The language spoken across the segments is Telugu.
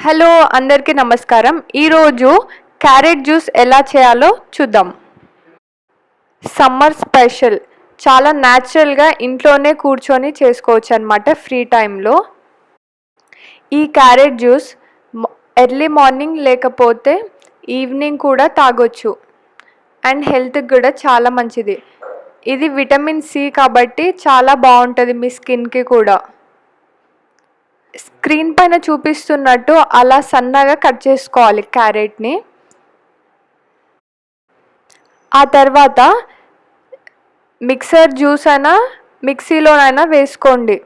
హలో అందరికీ నమస్కారం. ఈరోజు క్యారెట్ జ్యూస్ ఎలా చేయాలో చూద్దాం. సమ్మర్ స్పెషల్ చాలా న్యాచురల్గా ఇంట్లోనే కూర్చొని చేసుకోవచ్చు అన్నమాట ఫ్రీ టైంలో. ఈ క్యారెట్ జ్యూస్ ఎర్లీ మార్నింగ్ లేకపోతే ఈవినింగ్ కూడా తాగొచ్చు అండ్ హెల్త్కి కూడా చాలా మంచిది. ఇది విటమిన్ సి కాబట్టి చాలా బాగుంటుంది మీ స్కిన్కి కూడా. స్క్రీన్ పైన చూపిస్తున్నట్టు అలా సన్నగా కట్ చేసుకోవాలి క్యారెట్ని. ఆ తర్వాత మిక్సర్ జ్యూస్ అయినా మిక్సీలోనైనా వేసుకోండి.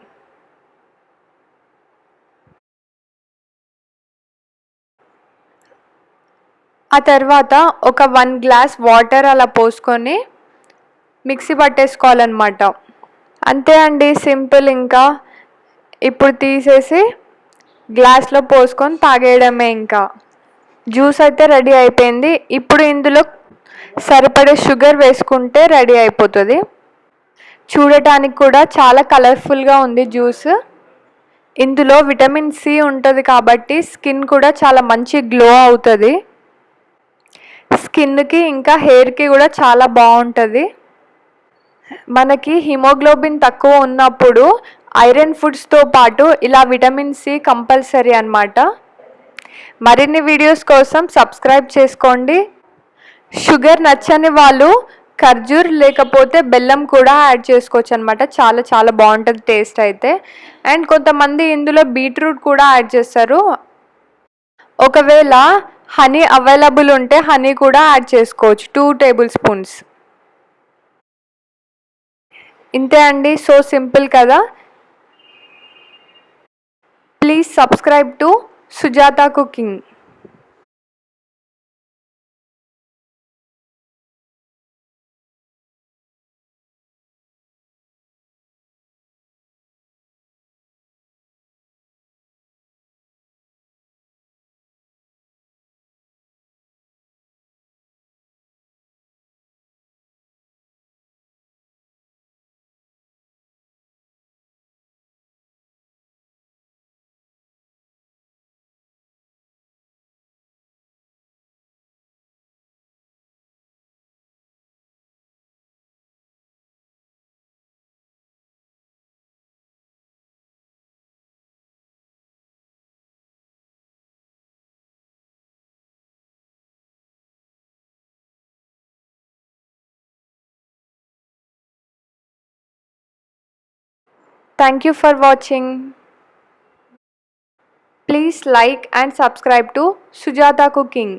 ఆ తర్వాత ఒక 1 గ్లాస్ వాటర్ అలా పోసుకొని మిక్సీ పట్టేసుకోవాలన్నమాట. అంతే అండి, సింపుల్. ఇంకా ఇప్పుడు తీసేసి గ్లాస్లో పోసుకొని తాగేయడమే. ఇంకా జ్యూస్ అయితే రెడీ అయిపోయింది. ఇప్పుడు ఇందులో సరిపడే షుగర్ వేసుకుంటే రెడీ అయిపోతుంది. చూడటానికి కూడా చాలా కలర్ఫుల్గా ఉంది జ్యూస్. ఇందులో విటమిన్ సి ఉంటుంది కాబట్టి స్కిన్ కూడా చాలా మంచి గ్లో అవుతుంది. స్కిన్కి ఇంకా హెయిర్కి కూడా చాలా బాగుంటుంది. మనకి హిమోగ్లోబిన్ తక్కువ ఉన్నప్పుడు ఐరన్ ఫుడ్స్తో పాటు ఇలా విటమిన్ సి కంపల్సరీ అన్నమాట. మరిన్ని వీడియోస్ కోసం సబ్స్క్రైబ్ చేసుకోండి. షుగర్ నచ్చని వాళ్ళు ఖర్జూర్ లేకపోతే బెల్లం కూడా యాడ్ చేసుకోవచ్చు అన్నమాట. చాలా చాలా బాగుంటుంది టేస్ట్ అయితే. అండ్ కొంతమంది ఇందులో బీట్రూట్ కూడా యాడ్ చేస్తారు. ఒకవేళ హనీ అవైలబుల్ ఉంటే హనీ కూడా యాడ్ చేసుకోవచ్చు, 2 టేబుల్ స్పూన్స్. ఇంతే అండి, సో సింపుల్ కదా. Please subscribe to Sujatha cooking. Thank you for watching. Please like and subscribe to Sujata Cooking.